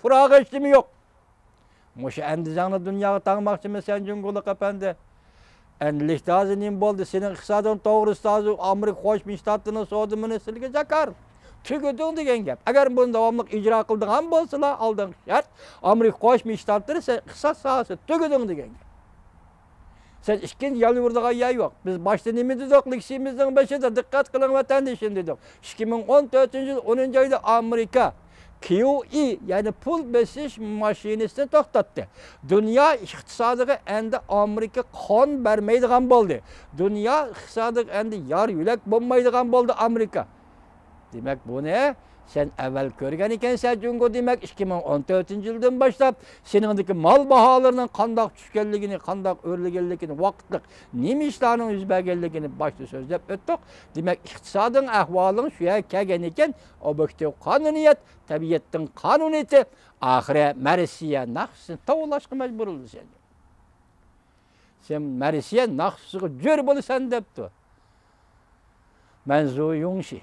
purağı işlemi yok. Muşu endizanlı dünyaya tanımakçı mı sen Cumhurluk Efendi? Enlihtazı nim boldu, senin iktisadın doğrusu Amerika Koşmuş Ştatlarına soğudumunu silge jakar. Tügüdün degen gep. Eğer bunu davamlılık icra kıldığın bolsa aldığın şart Amerika Koşmuş Ştatları sen kısa sahası tügüdün degen gep. Sen işkin yalı vurduğun yay yok. Biz başta nemi dedik, liksimizden başında dikkat kılın vatandaşın dedik. 2014 yıl 10. ayda Amerika QE yani pul besiş maşinesini toxtattı. Dünya iqtisadiga endi Amerika qon bermeydigan bo'ldi. Dünya iqtisadiga endi yar yülek bo'lmaydigan bo'ldi Amerika. Demek bu ne? Sen evvel görgen ekensen Cungo demek 2014 yıldan başlap senindeki mal bahalarının kandak düşkenligini, kandak örlegenligini, vakitlik nemi işlerinin yüzbergenligini başta sözlep öttük. Demek iktisadın ahvalının şuya kegen eken objektif kanuniyet, tabiyetin kanuniyeti ahire merisiye naqsın tavlaşkı mecbur oldu sen. Sen merisiye naqsığı cür bolu sen depti. Menzu Yungşi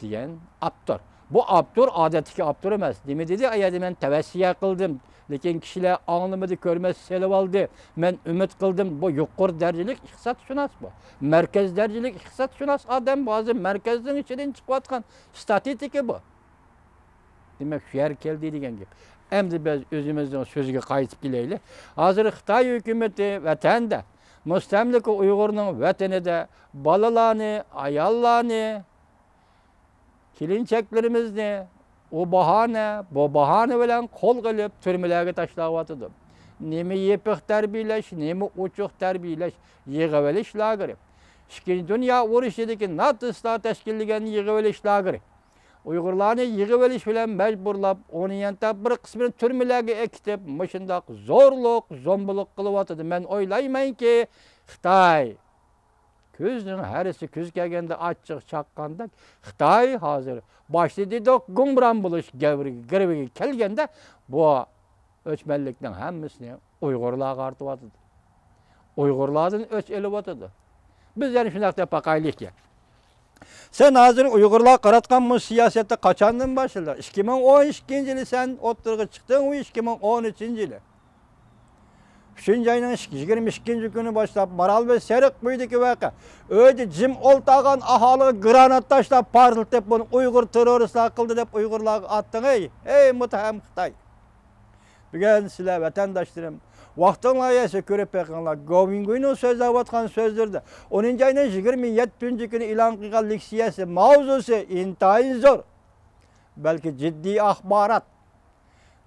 diyen aptor. Bu aptor adetki aptor emas. Demi dedi ayadi men tavsiye kıldım. Lekin kişiler anlamadı, görmez, selip aldı. Men ümit kıldım. Bu yuqur derecelik iqtisat şunas bu. Merkez derecelik iqtisat şunas adam bazı merkezden içinden çıkıvatkan statistiki bu. Demek şu yer keldi degen gep. Endi biz özümüzden sözüge qaytıp geleyli. Hazır Xitay hükümeti vatanda mustamlika Uyg'urning vatanida balalarni, ayollarni kelinchaklarimizni bu bahane bilan qo'l qilib turmalarga tashlab nemi yepiq tarbiyalash, nemi uchuq tarbiyalash, yig'ib olish lageri. Ikkinchi dunyo urushidagi NATO tashkillagan yig'ib olish lageri. Uyg'urlarni yig'ib olish bilan majburlab, onun yantab bir qismini turmalarga ekitib, mushundaq zo'rliq, zo'mbilik qilyotdi. Men o'ylaymanki, Xitoy Kuzning harisi kuz kelganda achchiq chaqqanda Xitoy hozir boshda dedik gumron bo'lish gavriga kelganda bu o'chmanlikning hammasini Uyg'urlarga artyapti. Uyg'urlardan o'ch elyapti. Biz yana shunday deb baqaylik. Sen hozir Uyg'urlar qaratgan bu siyosatda qachondan boshlading? 2012-yili sen o'tirg'i chiqding, u 2013-yili. 3. ayının 22. günü başlap Maral ve Serik buydaki vaka. Öyle cim oltağın ahalığı granat taşlap parıltıp bunu Uygur teröristler kıldı deyip Uygurlar attın ey muhtem Xitay. Bugün sizler vatandaşlarım vaxtınla yese körep yakınlar Govingo'nun sözler batkan sözdürdü. 10. ayının 27. günü ilan kılgan liksiyesi mavzusu intayın zor. Belki ciddi ahbarat.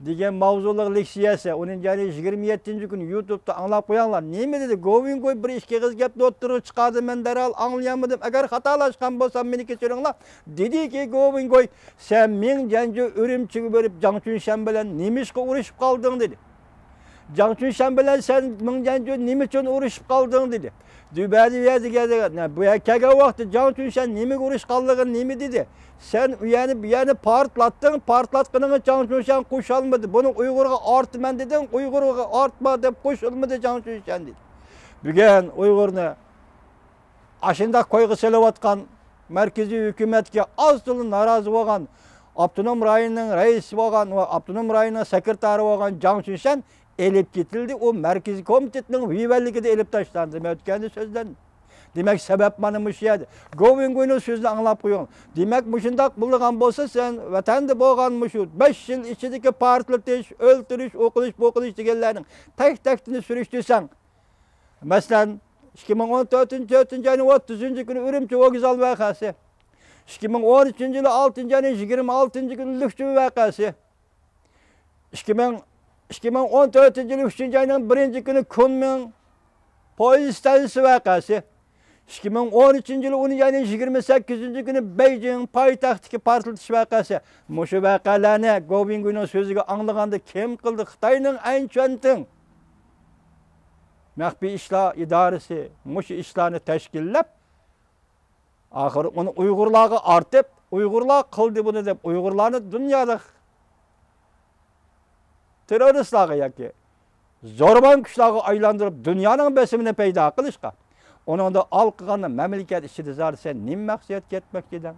Digen mavzuluk leksiyası, onun yani 27. gün YouTube'da anlap koyanlar. Neymi dedi? Govingoy bir işke kız gepti oturup çıkardı men derhal anlayamadım. Eğer hatalaşkan bolsam beni keçirinler. Dedi ki Govingoy sen men genci ürümçüğü verip Cangçun Şen bilen nemişke uğraşıp kaldın dedi. Cangçun Şen bilen sen men genci nemişken uğraşıp kaldın dedi. Dübedi verdi geldi. Bu kege vakti Cangçun Şen nemek uğraşıp kaldığın nemi dedi. Sen yani partlatkınını Cangçun Şen koşalmadı. Bunu Uygur'a artman dedin, Uygur'a artma deyip koşulmadı Cangçun Şen dedi. Bugün Uygur'unu aşında koygu selavatkan merkezi hükümetke az dolu narazı olan Abdunum rayının reisi olan, Abdunum rayının sekreteri olan Cangçun Şen elip gitildi. O merkezi komitetinin üyevelliği de elip taşlandı. Ötkendi sözden. Demek sebep bana müşiyedi. Govingo'nun sözünü anlap koyun. Demek müşündak bulduğun bolsa sen vatanda boğan müşü. 5 yıl içindeki partlatış, öldürüş, okuliş diyenlerin tek sürüştürsen. Mesela 2014 ayının 30. günü Ürümçi Ogizal vakası. 2013 yılı 6. ayının 26. günü Lükçü vakası. 2014 yılı 3. ayının 1. günü Kunming polis istasyonu vakası. 2013 yılı 10. ayının 28. günü Beijing payitahtiki partlatış vakası. Muşu vakalarını Govingo'nun sözüge anlaganda kim kıldı? Xitayning Anchontin Mahbi İşler İdaresi muşu işlerini teşkillep ahir onu Uygurlarga artıp Uygurlar kıldı bunu deyip Uygurlarını dünyada teröristlerge yaki zorban güçlerge aylandırıp dünyanın besimini peyda kılışka. Onun da al kılganda memleket işçide zar sen nim maksiyet ketmek giden.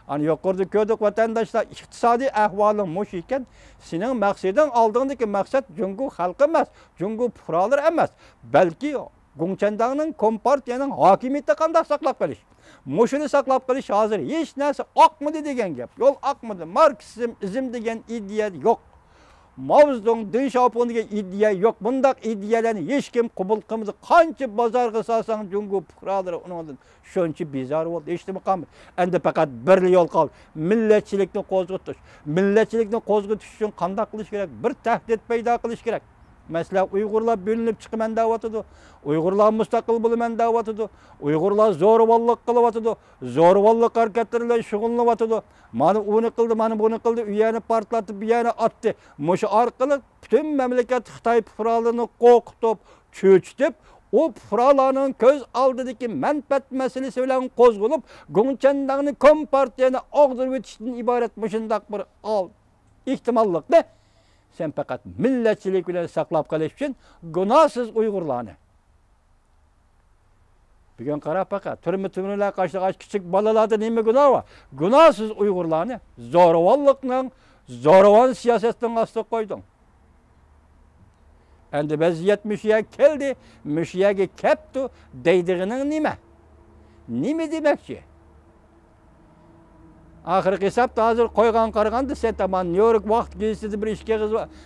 Hani yukarıda gördük vatandaşlar iktisadi ahvalın muş iken senin maksadın aldığındaki maksat Cungu halkı emas, Cungu puralar emas. Belki Gungchendang'ın Kompartiyanın hakimiyeti qanday saqlab qolish. Muşunu saqlab qolish hozir hech narsa oqmidi degan gap. Yo'l oqmidi. Marksizm degan ideya yo'q. Mao Zedong Deng Xiaoping degan ideya yo'q. Bundaq ideyalarni hech kim qabul qilmadi. Qancha bozorga solsang Jungo fuqarolari undan shuncha bezor bo'ldi. Eshitib qolmadi. Endi faqat bir yo'l qoldi. Millatchilikni qo'zg'atish. Millatchilikni qo'zg'atish uchun qanday qilish kerak? Bir tahdid paydo qilish kerak. Mesela Uygurlar bölünüp çıkımen davatıdı. Uygurlar müstakil bulumen davatıdı. Uygurlar zorballık kılıvatıdı. Zorballık hareketleriyle şugullavatıdı. Manı onu kıldı, manı bunu kıldı. Üyeni partlattı, bir yana attı. Muşu arkalık bütün memleket Xitay pufralarını korkutup, çöçtüp, o pufralarının köz aldıdaki menfaat meselesi bilen kozgulup, Gungchendang'ın Kompartiyani ağdırıp etişten ibaret mışındak bir ihtimallık ne? Sen fakat milletçilik bilen saqlab qolish uchun gunohsiz Uyg'urlarni. Bugun qarab fakat turmi-turmilar qashqash kichik bolalarda nima gunoh bor? Gunohsiz Uyg'urlarni zo'ravonlikning, zo'ravon siyosatdan ostiga qo'yding. Endi vaziyat mushiga keldi, mushiga kepti deydigining nima? Nima demakchi? Ahirgi hesapta hozir qo'ygan qaraganda sen tamam New York vaqt gazetida bir ishga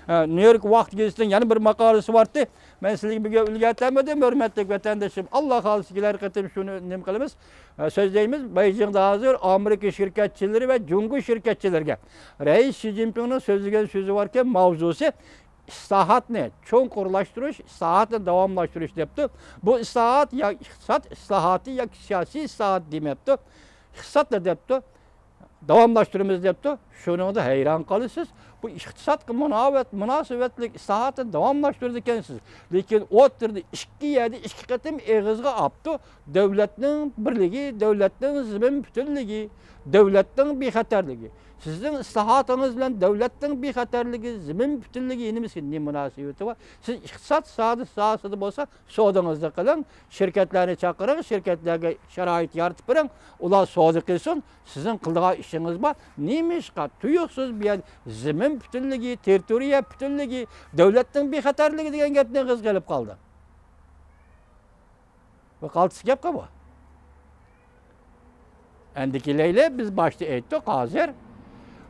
New York vaqt gazetining yana bir maqolasi bordi. Men sizlarga bugun ulg'atamadim, hurmatli vatandoshim. Alloh xolisikilar qatim shuni nima qilamiz? So'zlaymiz. Beijingda hozir Amerika shirkatchilari va Jungo shirkatchilariga Rais Xi Jinpingning so'zlagan so'zi borki, mavzusi islohotni cho'nqurlashtirish, islohotni davomlashtirish debdi. Bu islohot ya iqtisod islohoti ya siyosiy islohot demabdi. Iqtisod debdi. Davamlaştırımız depti. Şununda hayran kalırsınız. Bu iktisat münasebetlik islohotni davamlaştırdı ekansiz. Lekin o'tirdi ikki yerda ikki qatim eg'izga apti. Davlatning birligi, davlatning zimim butunligi, davlatning bexatarligi. Sizning islohotingiz bilan davlatning bexatarligi, zimim butunligi nima munosabati bor? Siz iqtisod sohasida bo'lsa, savdongizni qiling, shirkatlarni chaqiring, shirkatlarga sharoit yaratib bering, ular savdo qilsin. Sizning qiladigan ishingiz bor. Nima tuyuqsiz bu yer zimim butunligi, territoriya butunligi, davlatning bexatarligi degan gapni qilib qoldi. Va qaltis gapqa bu. Endi kelayli biz boshda aytdik, hozir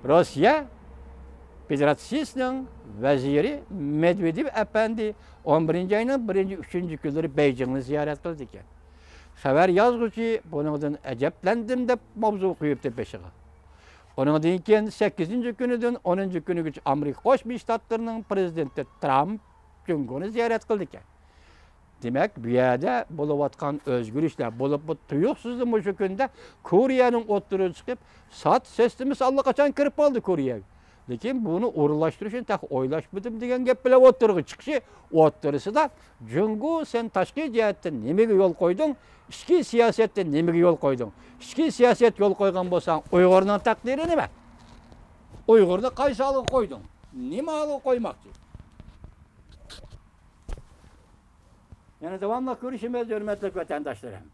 Rossiya Federatsiyasining vaziri Medvedev efendi 11 ayning 1-3 kunlari Beijingni ziyorat qildi ekan. Xabar yozuvchi buningdan ajablandim deb mavzu qo'yibdi peshiga. Ondan keyin 8-kunidan 10-kunigacha Amerika Qo'shma Shtatlarining prezidenti Trump Jungoni ziyorat qildi ekan. Demek bu yerda bo'layotgan o'zgarishlar bo'lib, bu tuyuqsizlik shu kunda Koreyaning o'ttiriga chiqib, sot sistemasi allaqachon kirib qoldi Koreyaga. Lekin buni o'rinlashtirishni tax o'ylashmadim degan gap bilan o'ttiriga chiqishi, o'ttirisida Jungo sen tashqi jihatdan nimaga yo'l qo'yding? Ichki siyosatda nimaga yo'l qo'yding? Ichki siyosat yo'l qo'ygan bo'lsang, Uyg'urning taqdiri nima? Uyg'urni qaysi olib qo'yding? Nima olib qo'ymoqchi? Yani devamlı görüşümüz hürmetli vatandaşlarım.